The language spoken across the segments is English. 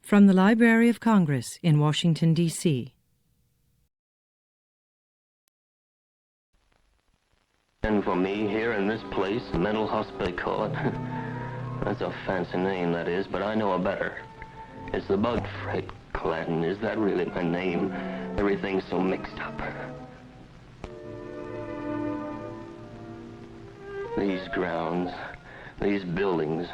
From the Library of Congress in Washington, D.C. And for me, here in this place, mental hospital, they call it. That's a fancy name, that is, but I know a better. It's the bug, Fred Clatton. Is that really my name? Everything's so mixed up. These grounds, these buildings,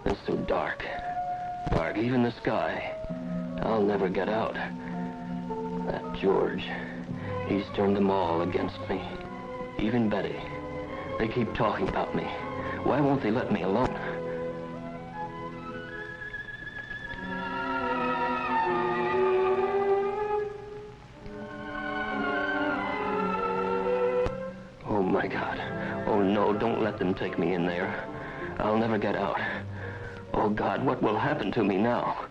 it's so dark. Dark, even the sky. I'll never get out. That George, he's turned them all against me. Even Betty. They keep talking about me. Why won't they let me alone? Oh, my God. Oh, no, don't let them take me in there. I'll never get out. Oh, God, what will happen to me now?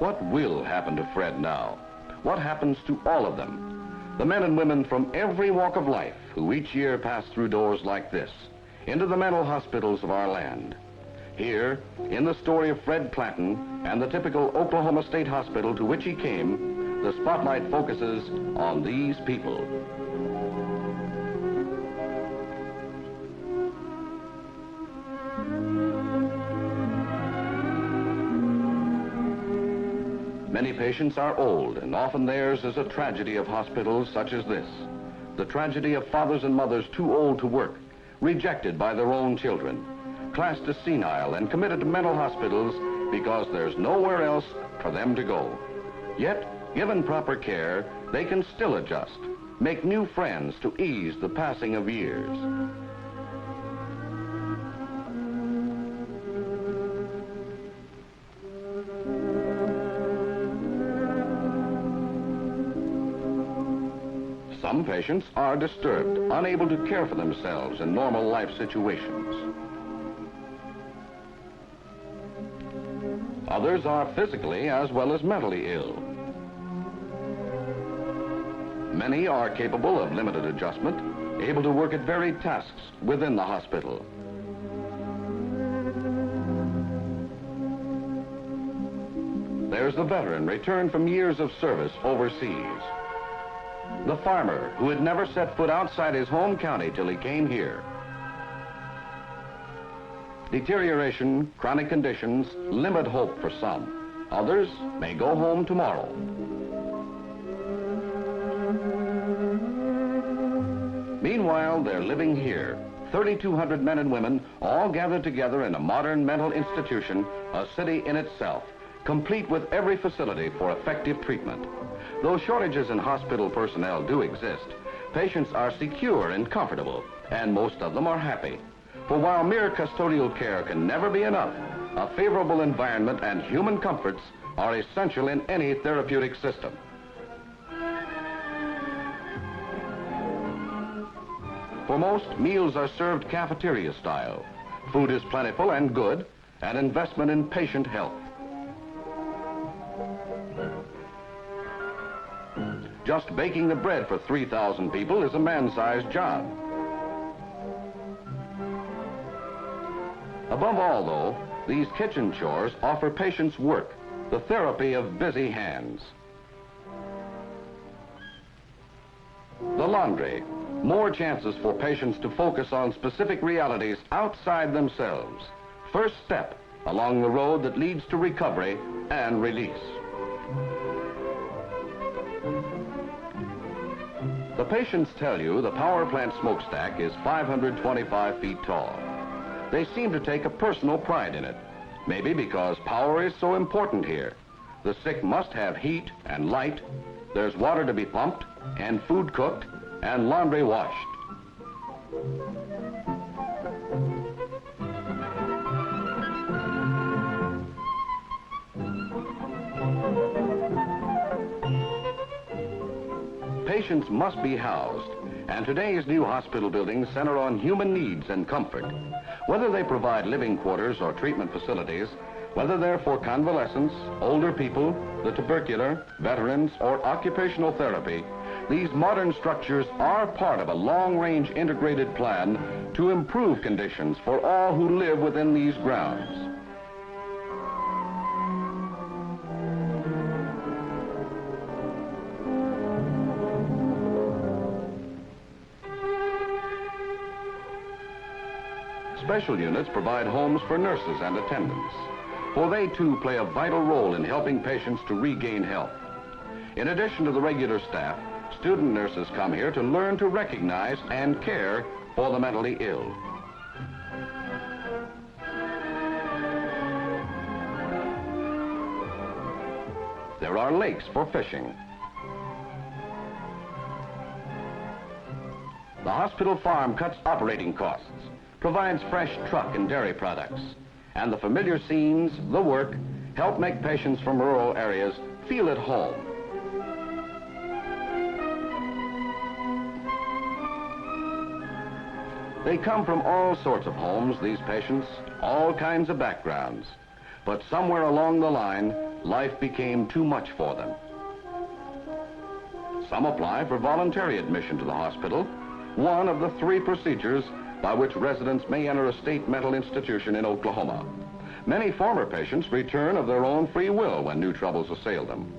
What will happen to Fred now? What happens to all of them? The men and women from every walk of life who each year pass through doors like this, into the mental hospitals of our land. Here, in the story of Fred Clatton and the typical Oklahoma State Hospital to which he came, the spotlight focuses on these people. Many patients are old, and often theirs is a tragedy of hospitals such as this. The tragedy of fathers and mothers too old to work, rejected by their own children, classed as senile and committed to mental hospitals because there's nowhere else for them to go. Yet, given proper care, they can still adjust, make new friends to ease the passing of years. Some patients are disturbed, unable to care for themselves in normal life situations. Others are physically as well as mentally ill. Many are capable of limited adjustment, able to work at varied tasks within the hospital. There's the veteran returned from years of service overseas. The farmer who had never set foot outside his home county till he came here. Deterioration, chronic conditions limit hope for some. Others may go home tomorrow. Meanwhile, they're living here. 3,200 men and women all gathered together in a modern mental institution, a city in itself, complete with every facility for effective treatment. Though shortages in hospital personnel do exist, patients are secure and comfortable, and most of them are happy. For while mere custodial care can never be enough, a favorable environment and human comforts are essential in any therapeutic system. For most, meals are served cafeteria style. Food is plentiful and good, an investment in patient health. Just baking the bread for 3,000 people is a man-sized job. Above all, though, these kitchen chores offer patients work, the therapy of busy hands. The laundry, more chances for patients to focus on specific realities outside themselves. First step along the road that leads to recovery and release. The patients tell you the power plant smokestack is 525 feet tall. They seem to take a personal pride in it. Maybe because power is so important here. The sick must have heat and light, there's water to be pumped, and food cooked, and laundry washed. Patients must be housed, and today's new hospital buildings center on human needs and comfort. Whether they provide living quarters or treatment facilities, whether they're for convalescents, older people, the tubercular, veterans, or occupational therapy, these modern structures are part of a long-range integrated plan to improve conditions for all who live within these grounds. Special units provide homes for nurses and attendants, for they too play a vital role in helping patients to regain health. In addition to the regular staff, student nurses come here to learn to recognize and care for the mentally ill. There are lakes for fishing. The hospital farm cuts operating costs, provides fresh truck and dairy products, and the familiar scenes, the work, help make patients from rural areas feel at home. They come from all sorts of homes, these patients, all kinds of backgrounds. But somewhere along the line, life became too much for them. Some apply for voluntary admission to the hospital, one of the 3 procedures by which residents may enter a state mental institution in Oklahoma. Many former patients return of their own free will when new troubles assail them.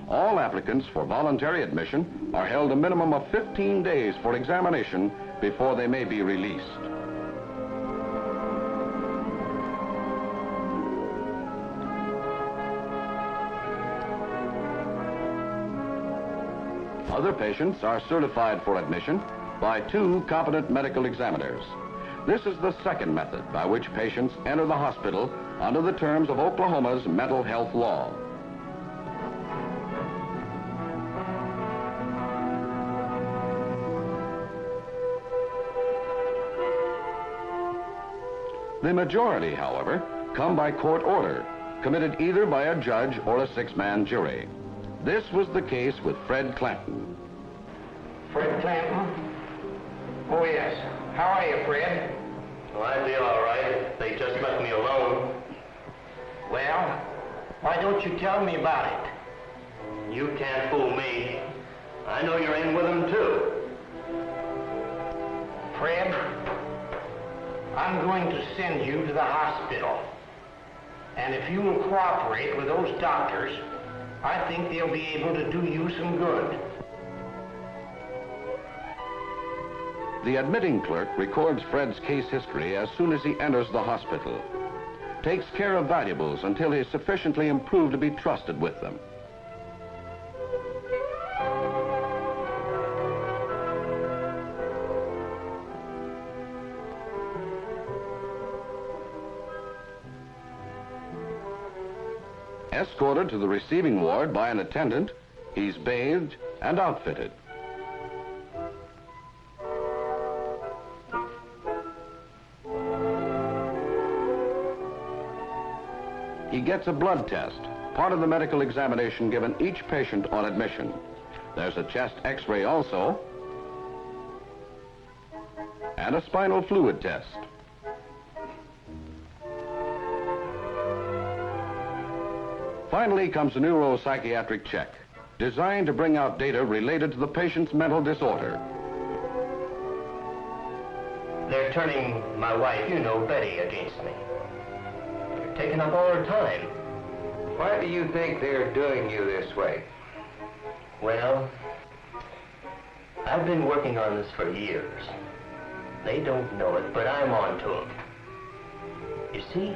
All applicants for voluntary admission are held a minimum of 15 days for examination before they may be released. Other patients are certified for admission by 2 competent medical examiners. This is the second method by which patients enter the hospital under the terms of Oklahoma's mental health law. The majority, however, come by court order, committed either by a judge or a 6-man jury. This was the case with Fred Clanton. Fred Clanton? Oh, yes. How are you, Fred? Well, I'd be all right. They just left me alone. Well, why don't you tell me about it? You can't fool me. I know you're in with them, too. Fred, I'm going to send you to the hospital. And if you will cooperate with those doctors, I think they'll be able to do you some good. The admitting clerk records Fred's case history as soon as he enters the hospital, takes care of valuables until he is sufficiently improved to be trusted with them. Escorted to the receiving ward by an attendant, he's bathed and outfitted. He gets a blood test, part of the medical examination given each patient on admission. There's a chest x-ray also, and a spinal fluid test. Finally comes a neuropsychiatric check, designed to bring out data related to the patient's mental disorder. They're turning my wife, you know, Betty, against me. They're taking up all her time. Why do you think they're doing you this way? Well, I've been working on this for years. They don't know it, but I'm on to them. You see,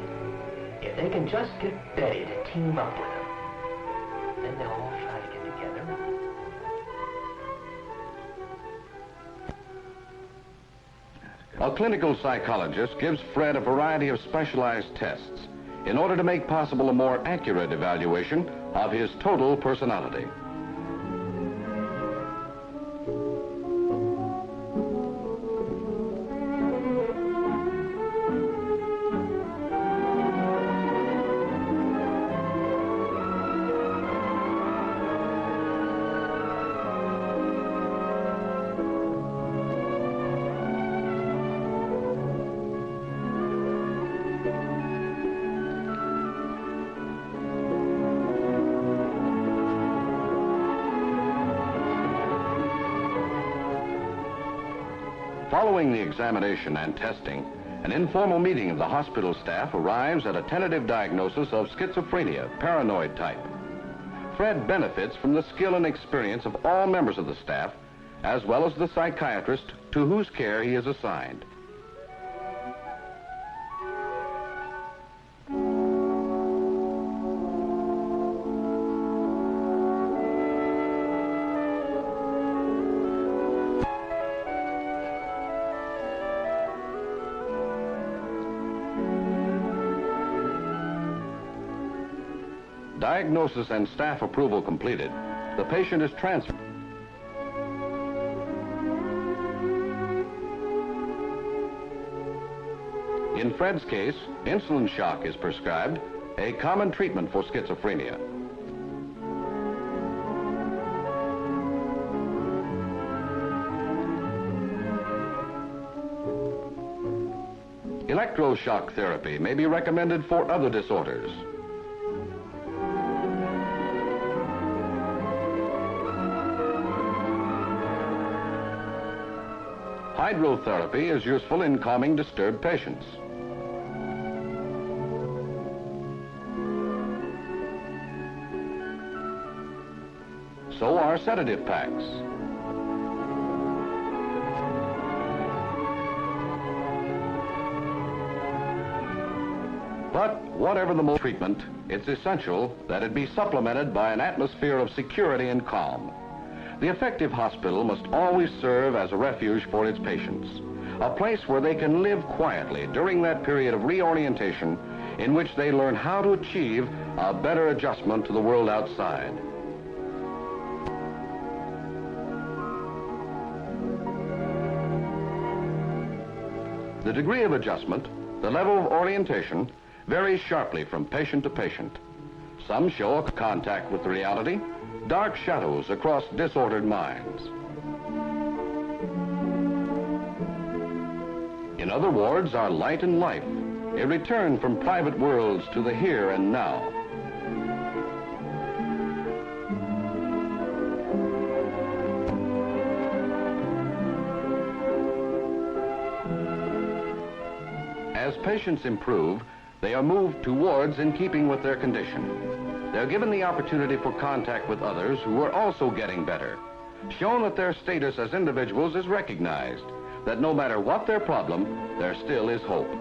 if they can just get Betty to team up with them, then they'll all try to get together. A clinical psychologist gives Fred a variety of specialized tests. in order to make possible a more accurate evaluation of his total personality. Following the examination and testing, an informal meeting of the hospital staff arrives at a tentative diagnosis of schizophrenia, paranoid type. Fred benefits from the skill and experience of all members of the staff, as well as the psychiatrist to whose care he is assigned. Diagnosis and staff approval completed, the patient is transferred. In Fred's case, insulin shock is prescribed, a common treatment for schizophrenia. Electroshock therapy may be recommended for other disorders. Hydrotherapy is useful in calming disturbed patients. So are sedative packs. But whatever the treatment, it's essential that it be supplemented by an atmosphere of security and calm. The effective hospital must always serve as a refuge for its patients, a place where they can live quietly during that period of reorientation in which they learn how to achieve a better adjustment to the world outside. The degree of adjustment, the level of orientation, varies sharply from patient to patient. Some show a contact with reality, dark shadows across disordered minds. In other wards are light and life, a return from private worlds to the here and now. As patients improve, they are moved to wards in keeping with their condition. They're given the opportunity for contact with others who are also getting better, shown that their status as individuals is recognized, that no matter what their problem, there still is hope.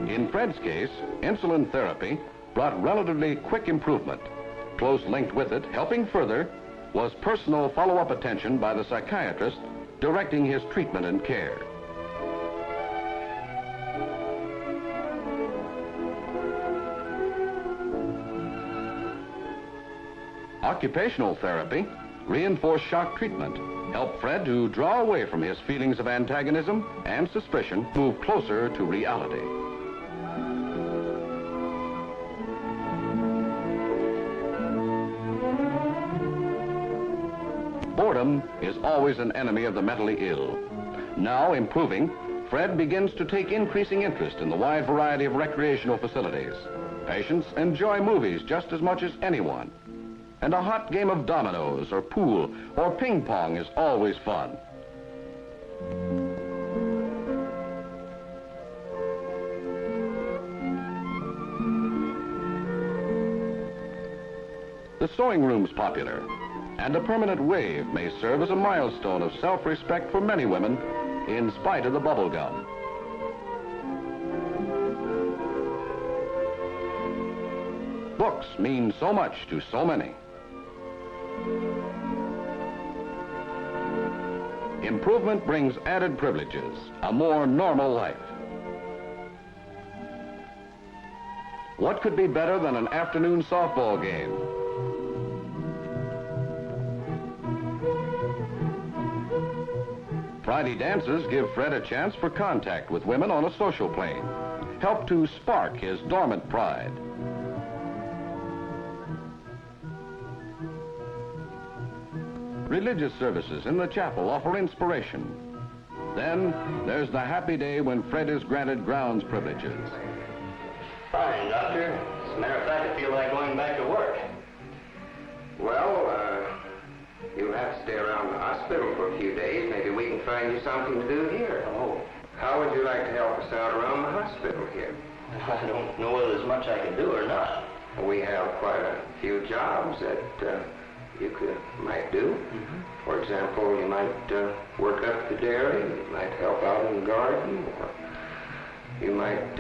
In Fred's case, insulin therapy brought relatively quick improvement. Close linked with it, helping further, was personal follow-up attention by the psychiatrist directing his treatment and care. Occupational therapy reinforced shock treatment, helped Fred to draw away from his feelings of antagonism and suspicion, move closer to reality. Boredom is always an enemy of the mentally ill. Now improving, Fred begins to take increasing interest in the wide variety of recreational facilities. Patients enjoy movies just as much as anyone. And a hot game of dominoes or pool or ping pong is always fun. The sewing room's popular, and a permanent wave may serve as a milestone of self-respect for many women in spite of the bubble gum. Books mean so much to so many. Improvement brings added privileges, a more normal life. What could be better than an afternoon softball game? Friday dances give Fred a chance for contact with women on a social plane, help to spark his dormant pride. Religious services in the chapel offer inspiration. Then there's the happy day when Fred is granted grounds privileges. Fine, Doctor. As a matter of fact, I feel like going back to work. Well, you'll have to stay around the hospital for a few days. Maybe we can find you something to do here. Oh, How would you like to help us out around the hospital here? I don't know whether there's much I can do or not. We have quite a few jobs that you might do. For example, you might work up at the dairy, you might help out in the garden, or you might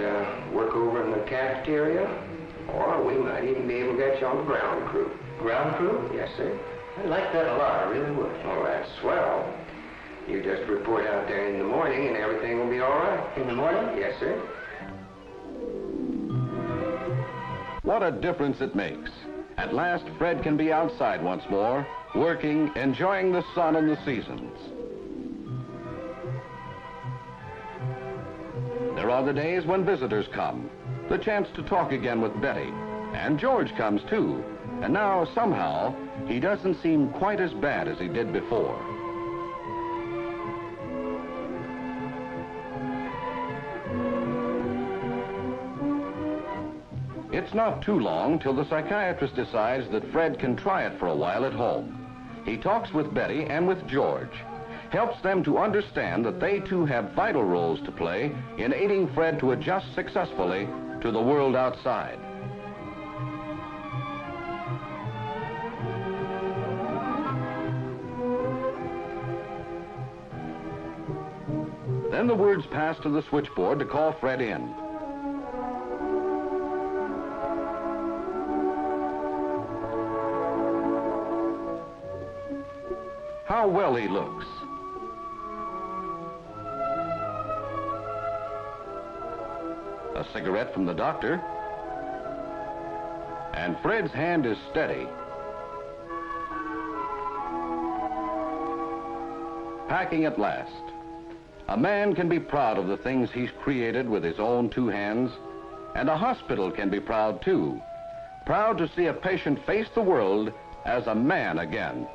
work over in the cafeteria, or we might even be able to get you on the ground crew. Ground crew? Yes, sir. I'd like that a lot, I really would. Oh, that's swell. You just report out there in the morning and everything will be all right. In the morning? Yes, sir. What a difference it makes. At last, Fred can be outside once more, working, enjoying the sun and the seasons. There are the days when visitors come, the chance to talk again with Betty. And George comes too. And now, somehow, he doesn't seem quite as bad as he did before. It's not too long till the psychiatrist decides that Fred can try it for a while at home. He talks with Betty and with George, helps them to understand that they too have vital roles to play in aiding Fred to adjust successfully to the world outside. Then the words pass to the switchboard to call Fred in. How well he looks. A cigarette from the doctor. And Fred's hand is steady. Packing at last. A man can be proud of the things he's created with his own two hands, and a hospital can be proud too. Proud to see a patient face the world as a man again.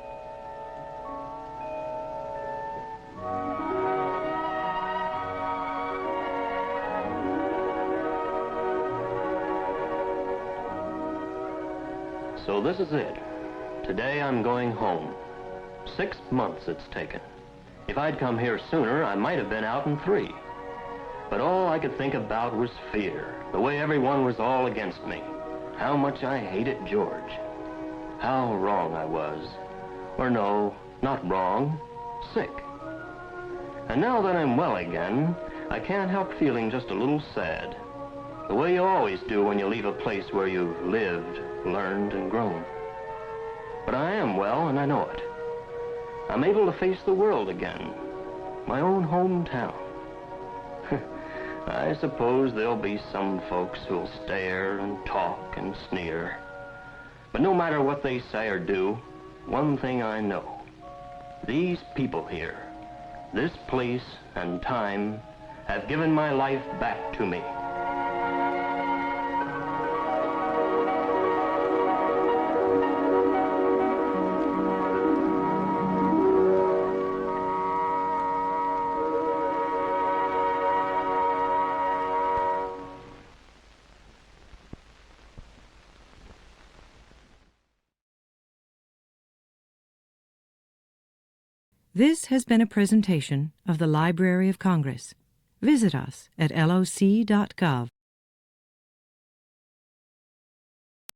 So this is it. Today I'm going home. 6 months it's taken. If I'd come here sooner, I might have been out in 3. But all I could think about was fear. The way everyone was all against me. How much I hated George. How wrong I was. Or no, not wrong. Sick. And now that I'm well again, I can't help feeling just a little sad. The way you always do when you leave a place where you've lived, learned, and grown. But I am well, and I know it. I'm able to face the world again. My own hometown. I suppose there'll be some folks who'll stare and talk and sneer. But no matter what they say or do, one thing I know. These people here, this place and time, have given my life back to me. This has been a presentation of the Library of Congress. Visit us at loc.gov.